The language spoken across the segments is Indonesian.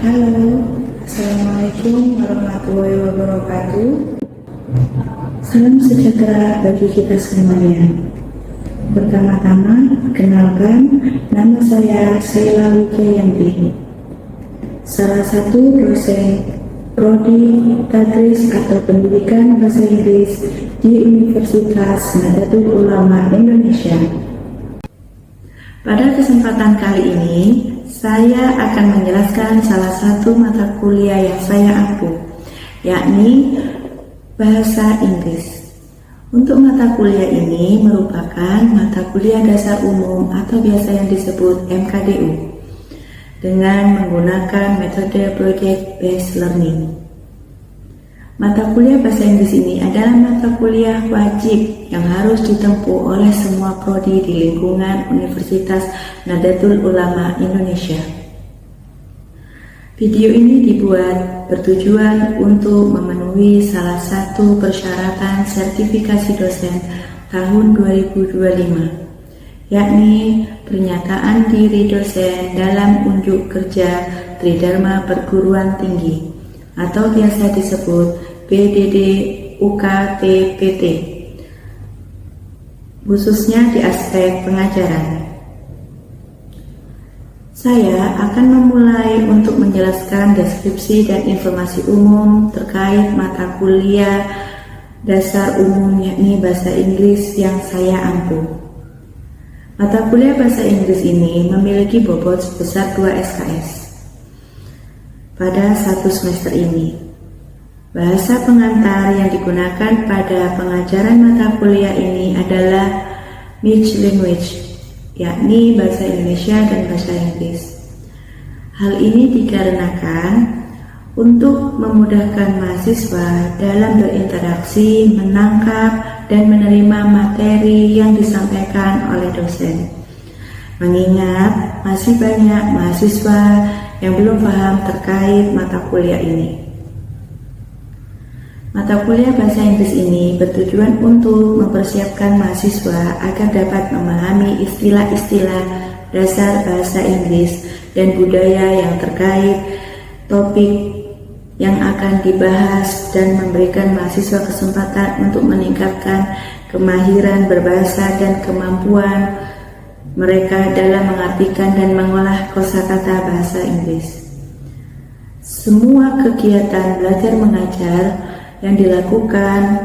Halo, Assalamualaikum warahmatullahi wabarakatuh. Salam sejahtera bagi kita semuanya. Pertama-tama, kenalkan, nama saya Sheila Wijayanti, salah satu dosen Prodi Tadris atau Pendidikan Bahasa Inggris di Universitas Nahdlatul Ulama Indonesia. Pada kesempatan kali ini, saya akan menjelaskan salah satu mata kuliah yang saya ampu, yakni Bahasa Inggris. Untuk mata kuliah ini merupakan mata kuliah dasar umum atau biasa yang disebut MKDU dengan menggunakan metode Project Based Learning. Mata kuliah Bahasa Inggris ini adalah mata kuliah wajib yang harus ditempuh oleh semua prodi di lingkungan Universitas Nahdlatul Ulama Indonesia. Video ini dibuat bertujuan untuk memenuhi salah satu persyaratan sertifikasi dosen tahun 2025, yakni pernyataan diri dosen dalam unjuk kerja Tridharma Perguruan Tinggi atau biasa disebut PDD UKT-PT, khususnya di aspek pengajaran. Saya akan memulai untuk menjelaskan deskripsi dan informasi umum terkait mata kuliah dasar umum yakni Bahasa Inggris yang saya ampu. Mata kuliah Bahasa Inggris ini memiliki bobot sebesar 2 SKS pada satu semester ini. Bahasa pengantar yang digunakan pada pengajaran mata kuliah ini adalah mixed language, yakni bahasa Indonesia dan bahasa Inggris. Hal ini dikarenakan untuk memudahkan mahasiswa dalam berinteraksi, menangkap, dan menerima materi yang disampaikan oleh dosen. Mengingat masih banyak mahasiswa yang belum paham terkait mata kuliah ini. Mata kuliah Bahasa Inggris ini bertujuan untuk mempersiapkan mahasiswa agar dapat memahami istilah-istilah dasar bahasa Inggris dan budaya yang terkait topik yang akan dibahas dan memberikan mahasiswa kesempatan untuk meningkatkan kemahiran berbahasa dan kemampuan mereka dalam mengartikan dan mengolah kosakata bahasa Inggris. Semua kegiatan belajar mengajar yang dilakukan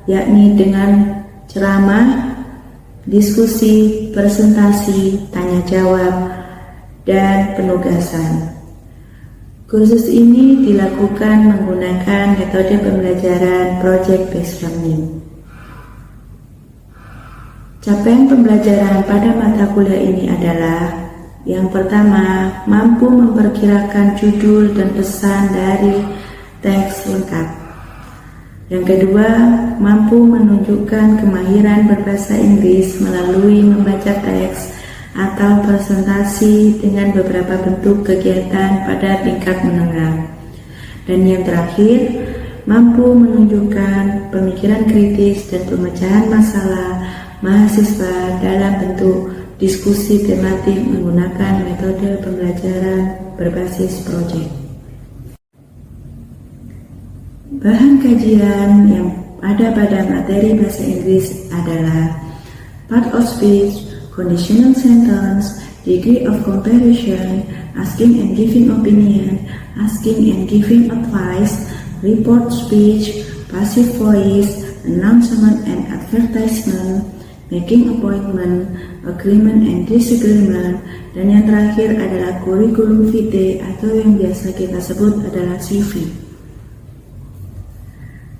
yakni dengan ceramah, diskusi, presentasi, tanya jawab, dan penugasan. Kursus ini dilakukan menggunakan metode pembelajaran Project Based Learning. Capaian pembelajaran pada mata kuliah ini adalah: yang pertama, mampu memperkirakan judul dan pesan dari teks lengkap. Yang kedua, mampu menunjukkan kemahiran berbahasa Inggris melalui membaca teks atau presentasi dengan beberapa bentuk kegiatan pada tingkat menengah. Dan yang terakhir, mampu menunjukkan pemikiran kritis dan pemecahan masalah mahasiswa dalam bentuk diskusi tematik menggunakan metode pembelajaran berbasis proyek. Bahan kajian yang ada pada materi bahasa Inggris adalah part of speech, conditional sentence, degree of comparison, asking and giving opinion, asking and giving advice, report speech, passive voice, announcement and advertisement, making appointment, agreement and disagreement, dan yang terakhir adalah curriculum vitae atau yang biasa kita sebut adalah CV.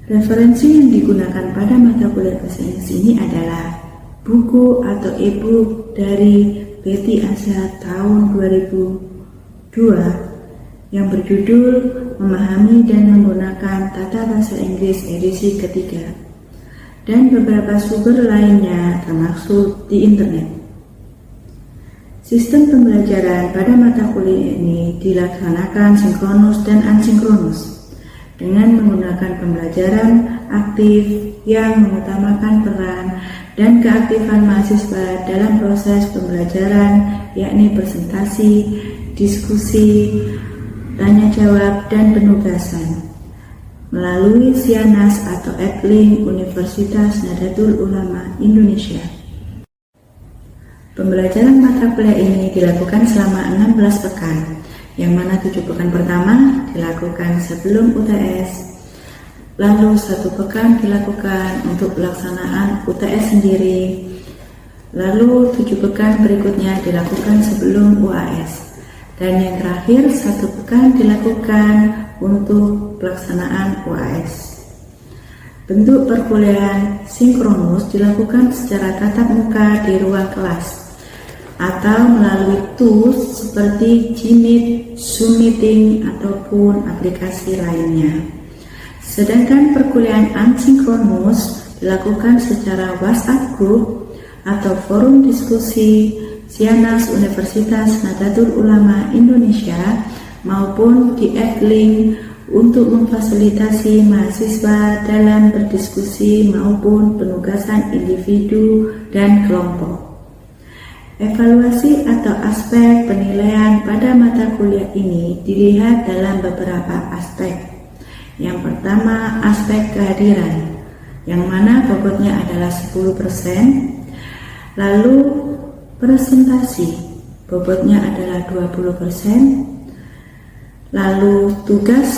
Referensi yang digunakan pada mata kuliah bahasa Inggris ini adalah buku atau e-book dari Betty Azhar tahun 2002 yang berjudul Memahami dan Menggunakan Tata Bahasa Inggris edisi ketiga, dan beberapa sumber lainnya termasuk di internet. Sistem pembelajaran pada mata kuliah ini dilaksanakan sinkronus dan asinkronus dengan menggunakan pembelajaran aktif yang mengutamakan peran dan keaktifan mahasiswa dalam proses pembelajaran, yakni presentasi, diskusi, tanya jawab, dan penugasan melalui Sianas atau Edlink Universitas Nahdlatul Ulama Indonesia. Pembelajaran mata kuliah ini dilakukan selama 16 pekan, yang mana 7 pekan pertama dilakukan sebelum UTS, lalu 1 pekan dilakukan untuk pelaksanaan UTS sendiri, lalu 7 pekan berikutnya dilakukan sebelum UAS, dan yang terakhir 1 pekan dilakukan untuk pelaksanaan UAS. Bentuk perkuliahan sinkronus dilakukan secara tatap muka di ruang kelas atau melalui tools seperti Gmeet, Zoom Meeting, ataupun aplikasi lainnya. Sedangkan perkuliahan asinkronus dilakukan secara WhatsApp Group atau forum diskusi Sianas Universitas Nahdlatul Ulama Indonesia maupun di Edlink untuk memfasilitasi mahasiswa dalam berdiskusi maupun penugasan individu dan kelompok. Evaluasi atau aspek penilaian pada mata kuliah ini dilihat dalam beberapa aspek. Yang pertama, aspek kehadiran, yang mana bobotnya adalah 10%, lalu presentasi, bobotnya adalah 20%, lalu tugas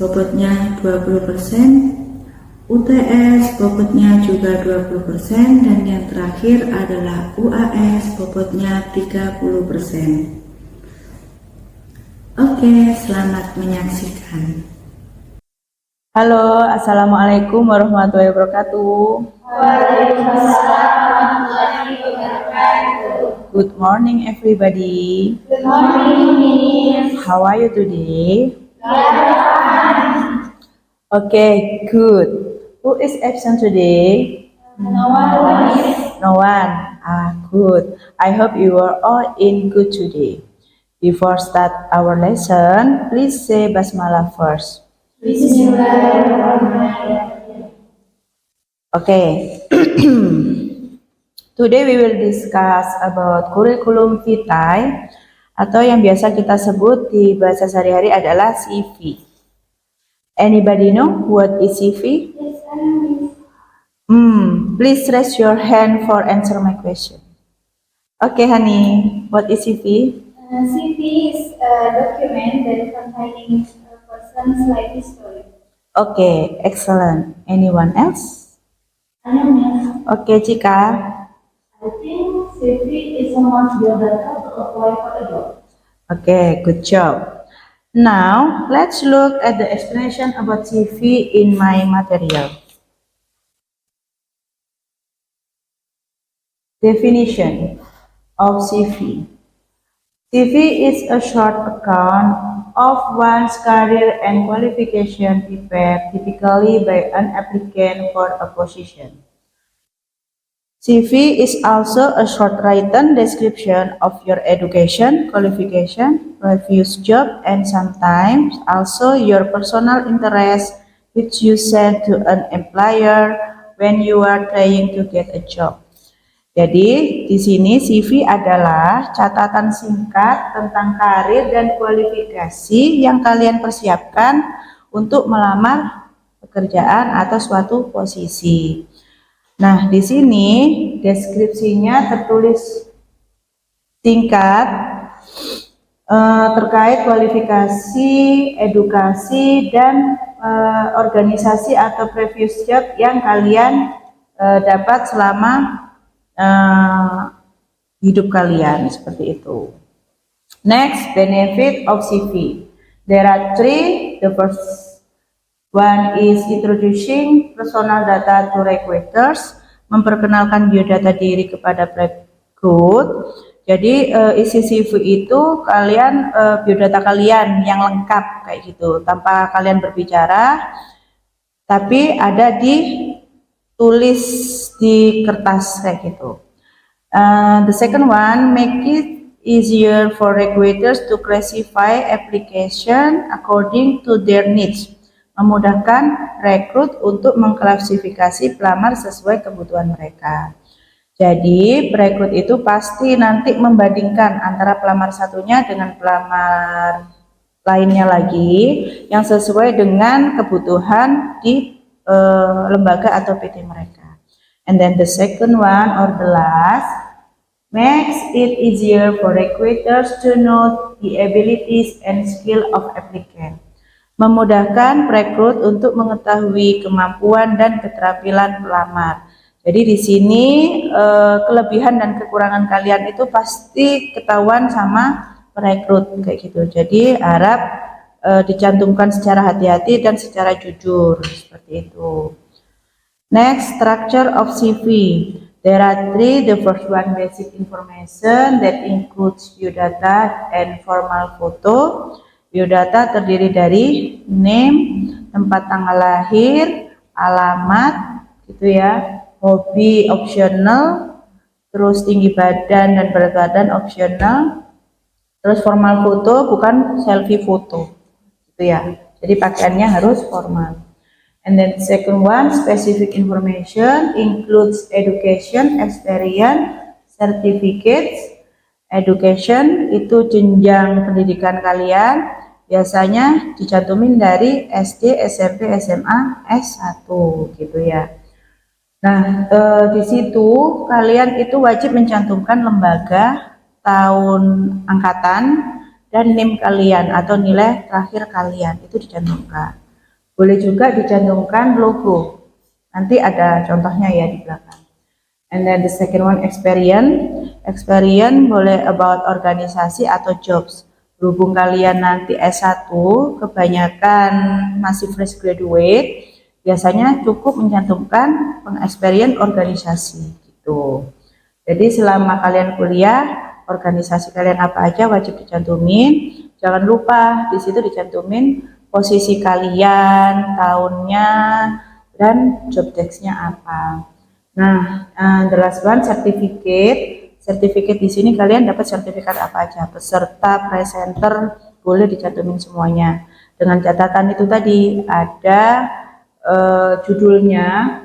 bobotnya 20%, UTS bobotnya juga 20%, dan yang terakhir adalah UAS bobotnya 30%. Oke, selamat menyaksikan. Halo, Assalamualaikum warahmatullahi wabarakatuh. Waalaikumsalam warahmatullahi wabarakatuh. Good morning everybody. Good morning, Miss. How are you today? Fine. Okay, good. Who is absent today? No one, Miss. No one. Good. I hope you are all in good today. Before start our lesson, please say basmalah first. Bismillahirrahmanirrahim. Okay. Today we will discuss about curriculum vitae atau yang biasa kita sebut di bahasa sehari-hari adalah CV. Anybody know what is CV? Yes, Miss. Please raise your hand for answer my question. Okay, honey, what is CV? CV is a document that containing a person's life history. Okay, excellent. Anyone else? Miss. Okay, Cika. I think CV is a must biodata to apply for a job. Okay, good job. Now, let's look at the explanation about CV in my material. Definition of CV. CV is a short account of one's career and qualification prepared typically by an applicant for a position. CV is also a short written description of your education, qualification, previous job, and sometimes also your personal interest which you send to an employer when you are trying to get a job. Jadi di sini CV adalah catatan singkat tentang karir dan kualifikasi yang kalian persiapkan untuk melamar pekerjaan atau suatu posisi. Nah, di sini deskripsinya tertulis singkat terkait kualifikasi, edukasi, dan organisasi atau previous job yang kalian dapat selama hidup kalian, seperti itu. Next, benefit of CV. There are 3. The first one is introducing personal data to recruiters, memperkenalkan biodata diri kepada perekrut. Jadi isi CV itu kalian biodata kalian yang lengkap kayak gitu, tanpa kalian berbicara, tapi ada ditulis di kertas kayak gitu. The second one, make it easier for recruiters to classify application according to their needs. Memudahkan rekrut untuk mengklasifikasi pelamar sesuai kebutuhan mereka. Jadi perekrut itu pasti nanti membandingkan antara pelamar satunya dengan pelamar lainnya lagi yang sesuai dengan kebutuhan di lembaga atau PT mereka. And then the second one or the last makes it easier for recruiters to know the abilities and skill of applicant. Memudahkan perekrut untuk mengetahui kemampuan dan keterampilan pelamar. Jadi di sini kelebihan dan kekurangan kalian itu pasti ketahuan sama perekrut kayak gitu. Jadi harap dicantumkan secara hati-hati dan secara jujur seperti itu. Next, structure of CV. There are three. The first one, basic information that includes biodata and formal photo. Biodata terdiri dari name, tempat tanggal lahir, alamat, gitu ya. Hobi optional, terus tinggi badan dan berat badan optional. Terus formal foto bukan selfie foto, gitu ya. Jadi pakaiannya harus formal. And then second one, specific information includes education, experience, certificates. Education itu jenjang pendidikan kalian, biasanya dicantumin dari SD, SMP, SMA, S1 gitu ya. Nah, di situ kalian itu wajib mencantumkan lembaga, tahun angkatan, dan NIM kalian atau nilai terakhir kalian itu dicantumkan. Boleh juga dicantumkan logo. Nanti ada contohnya ya di belakang. And then the second one, experience. Experience boleh about organisasi atau jobs. Berhubung kalian nanti S1, kebanyakan masih fresh graduate, biasanya cukup mencantumkan pengexperience organisasi gitu. Jadi selama kalian kuliah, organisasi kalian apa aja wajib dicantumin. Jangan lupa di situ dicantumin posisi kalian, tahunnya, dan job desk-nya apa. Nah, the last one, certificate. Certificate di sini kalian dapat sertifikat apa aja, peserta, presenter, boleh dicantumin semuanya. Dengan catatan itu tadi ada judulnya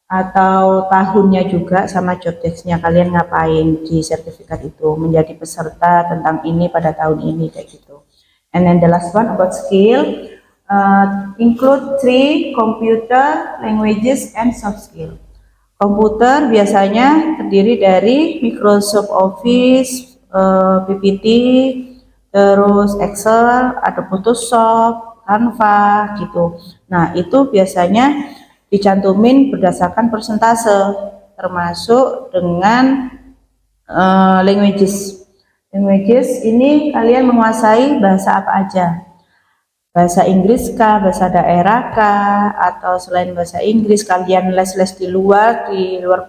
atau tahunnya juga sama job desk-nya, kalian ngapain di sertifikat itu, menjadi peserta tentang ini pada tahun ini kayak gitu. And then the last one about skill include 3 computer, languages, and soft skill. Komputer biasanya terdiri dari Microsoft Office, PPT, terus Excel, ada Photoshop, Canva gitu. Nah, itu biasanya dicantumin berdasarkan persentase, termasuk dengan languages. Languages ini kalian menguasai bahasa apa aja? Bahasa Inggris kah, bahasa daerah kah, atau selain bahasa Inggris kalian les-les di luar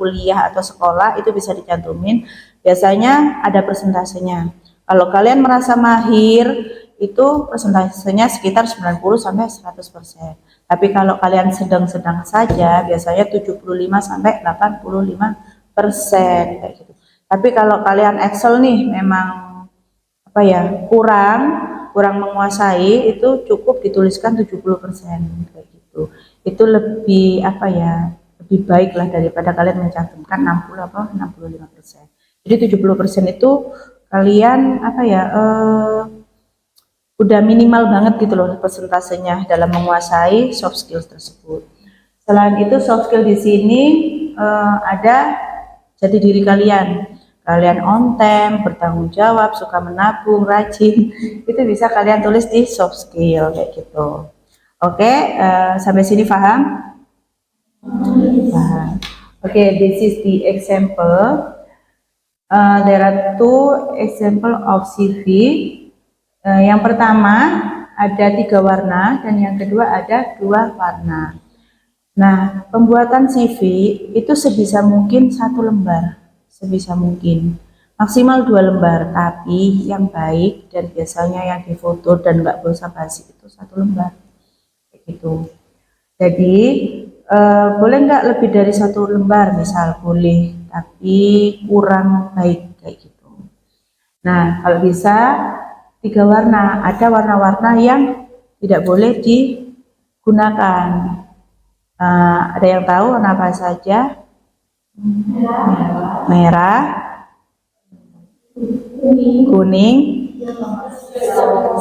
kuliah atau sekolah, itu bisa dicantumin. Biasanya ada persentasenya. Kalau kalian merasa mahir, itu persentasenya sekitar 90 sampai 100%. Tapi kalau kalian sedang-sedang saja, biasanya 75 sampai 85% kayak gitu. Tapi kalau kalian Excel nih memang apa ya, kurang menguasai, itu cukup dituliskan 70% kayak gitu. Itu lebih apa ya, lebih baik lah daripada kalian mencantumkan 60 atau 65%. Jadi 70% itu kalian apa ya, udah minimal banget gitu loh persentasenya dalam menguasai soft skills tersebut. Selain itu soft skill di sini ada jati diri kalian. Kalian on time, bertanggung jawab, suka menabung, rajin, itu bisa kalian tulis di soft skill kayak gitu. Oke, sampai sini paham? Paham. Oke, this is the example. There are 2 example of CV. Yang pertama ada 3 warna dan yang kedua ada 2 warna. Nah, pembuatan CV itu sebisa mungkin 1 lembar. Sebisa mungkin maksimal 2 lembar, tapi yang baik dan biasanya yang difoto dan nggak basa-basi itu 1 lembar kayak gitu. Jadi boleh nggak lebih dari 1 lembar, misal boleh, tapi kurang baik kayak gitu. Nah, kalau bisa 3 warna, ada warna-warna yang tidak boleh digunakan. Ada yang tahu warna apa saja? Merah, kuning,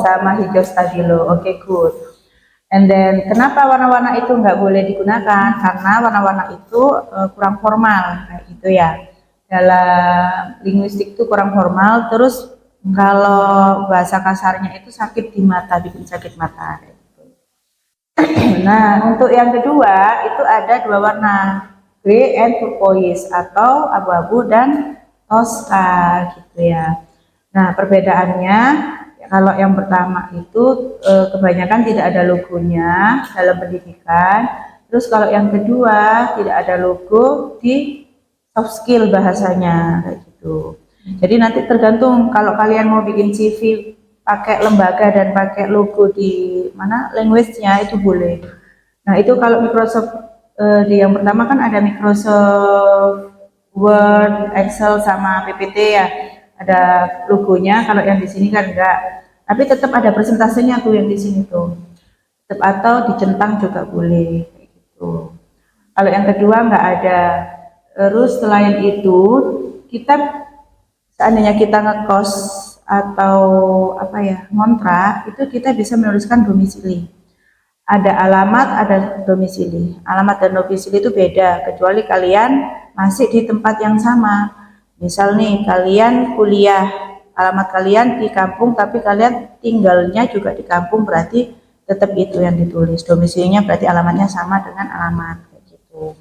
Sama hijau stabilo. Oke, good. And then kenapa warna-warna itu nggak boleh digunakan? Karena warna-warna itu kurang formal, kayak gitu ya. Dalam linguistik itu kurang formal. Terus kalau bahasa kasarnya itu sakit di mata, bikin sakit mata. Kayak gitu. Nah, untuk yang kedua itu ada dua warna, grey and turquoise atau abu-abu dan toska, gitu ya. Nah, perbedaannya kalau yang pertama itu kebanyakan tidak ada logonya dalam pendidikan. Terus kalau yang kedua tidak ada logo di soft skill bahasanya kayak gitu. Jadi nanti tergantung kalau kalian mau bikin CV pakai lembaga dan pakai logo di mana language-nya itu boleh. Nah, itu kalau Microsoft di yang pertama kan ada Microsoft Word, Excel sama PPT ya. Ada logonya, kalau yang di sini kan enggak. Tapi tetap ada presentasenya tuh yang di sini tuh. Tetap atau dicentang juga boleh kayak gitu. Kalau yang kedua enggak ada. Terus selain itu, kita seandainya kita ngekos atau apa ya, ngontrak, itu kita bisa menuliskan domisili. Ada alamat, ada domisili. Alamat dan domisili itu beda, kecuali kalian masih di tempat yang sama. Misal nih, kalian kuliah, alamat kalian di kampung, tapi kalian tinggalnya juga di kampung, berarti tetap itu yang ditulis. Domisilinya berarti alamatnya sama dengan alamat, kayak gitu.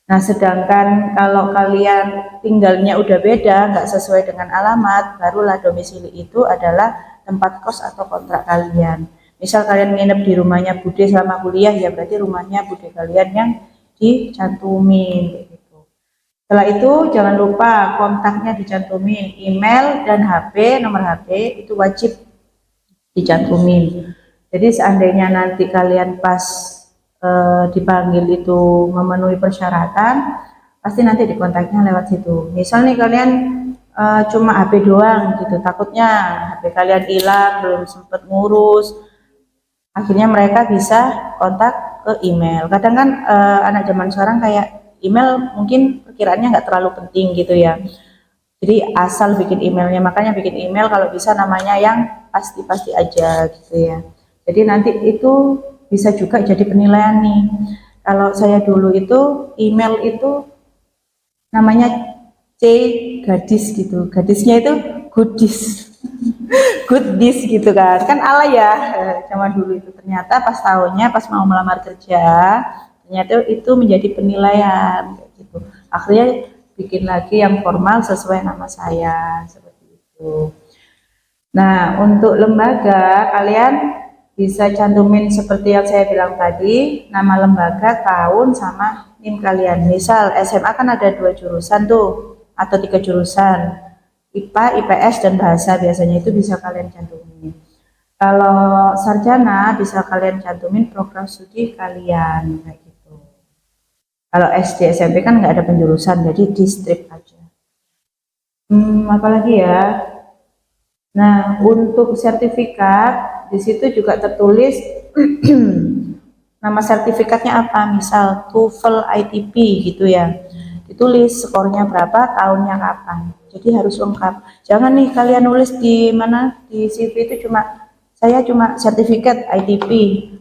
Nah, sedangkan kalau kalian tinggalnya udah beda, nggak sesuai dengan alamat, barulah domisili itu adalah tempat kos atau kontrak kalian. Misal kalian nginep di rumahnya Bude selama kuliah, ya berarti rumahnya Bude kalian yang dicantumin. Setelah itu jangan lupa kontaknya dicantumin, email dan HP, nomor HP itu wajib dicantumin. Jadi seandainya nanti kalian pas dipanggil itu memenuhi persyaratan, pasti nanti dikontaknya lewat situ. Misal nih kalian cuma HP doang gitu, takutnya HP kalian hilang, belum sempat ngurus, akhirnya mereka bisa kontak ke email. Kadang kan anak zaman sekarang kayak email mungkin perkiraannya nggak terlalu penting gitu ya. Jadi asal bikin emailnya, makanya bikin email kalau bisa namanya yang pasti-pasti aja gitu ya. Jadi nanti itu bisa juga jadi penilaian nih. Kalau saya dulu itu email itu namanya C gadis gitu. Gadisnya itu goodis. Goodis gitu kan alay ya zaman dulu itu. Ternyata pas tahunnya pas mau melamar kerja, ternyata itu menjadi penilaian kayak gitu. Akhirnya bikin lagi yang formal sesuai nama saya seperti itu. Nah, untuk lembaga kalian bisa cantumin seperti yang saya bilang tadi, nama lembaga, tahun sama NIM kalian. Misal SMA kan ada 2 jurusan tuh atau 3 jurusan, IPA, IPS dan bahasa, biasanya itu bisa kalian cantumin. Kalau sarjana bisa kalian cantumin program studi kalian kayak gitu. Kalau SD SMP kan nggak ada penjurusan, jadi di strip aja. Apalagi ya. Nah, untuk sertifikat di situ juga tertulis nama sertifikatnya apa, misal TOEFL ITP gitu ya. Ditulis skornya berapa, tahunnya kapan. Jadi harus lengkap. Jangan nih kalian nulis di mana di CV itu saya cuma sertifikat ITP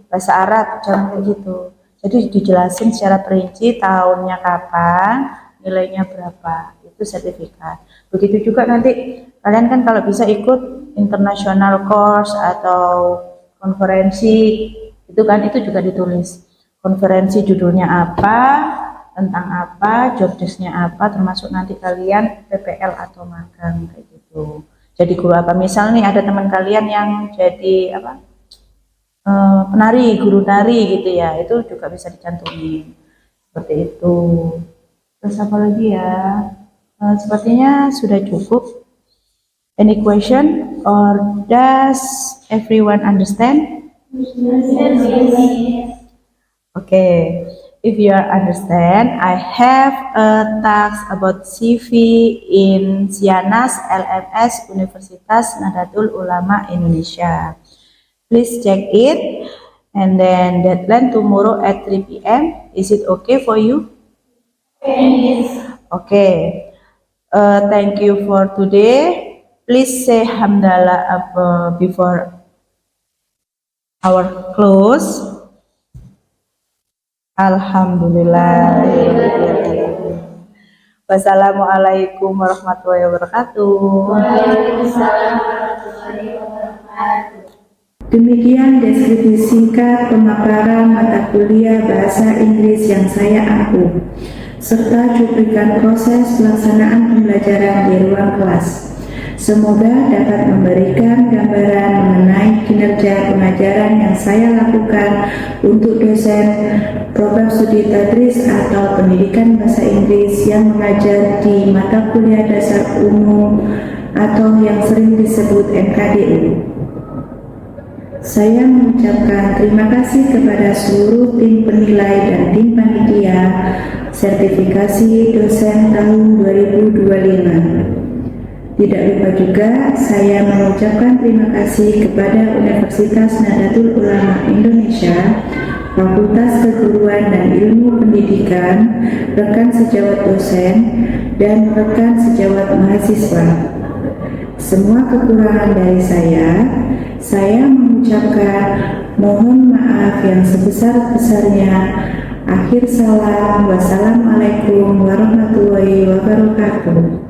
bahasa Arab, jangan kayak gitu. Jadi dijelasin secara perinci tahunnya kapan, nilainya berapa, itu sertifikat. Begitu juga nanti kalian kan kalau bisa ikut international course atau konferensi, itu kan itu juga ditulis. Konferensi judulnya apa, tentang apa, job desk-nya apa, termasuk nanti kalian PPL atau magang kayak gitu. Jadi guru apa, misal nih ada teman kalian yang jadi apa? Penari, guru tari gitu ya, itu juga bisa dicantumin seperti itu. Terus apa lagi ya, sepertinya sudah cukup. Any question or does everyone understand? Okay, if you understand, I have a task about CV in Sianas LMS Universitas Nahdlatul Ulama Indonesia. Please check it, and then deadline tomorrow at 3 p.m. Is it okay for you? Yes. Okay. Thank you for today. Please say hamdalah before our close. Alhamdulillah. Wassalamualaikum warahmatullahi wabarakatuh. Demikian deskripsi singkat pemaparan mata kuliah Bahasa Inggris yang saya ampuh, serta cuplikan proses pelaksanaan pembelajaran di ruang kelas. Semoga dapat memberikan gambaran mengenai kinerja pengajaran yang saya lakukan untuk dosen program studi tadris atau pendidikan bahasa Inggris yang mengajar di mata kuliah dasar umum atau yang sering disebut MKDU. Saya mengucapkan terima kasih kepada seluruh tim penilai dan tim panitia sertifikasi dosen tahun 2025. Tidak lupa juga saya mengucapkan terima kasih kepada Universitas Nahdlatul Ulama Indonesia, Fakultas Keguruan dan Ilmu Pendidikan, rekan sejawat dosen, dan rekan sejawat mahasiswa. Semua kekurangan dari saya mengucapkan mohon maaf yang sebesar-besarnya. Akhir salam, wassalamualaikum warahmatullahi wabarakatuh.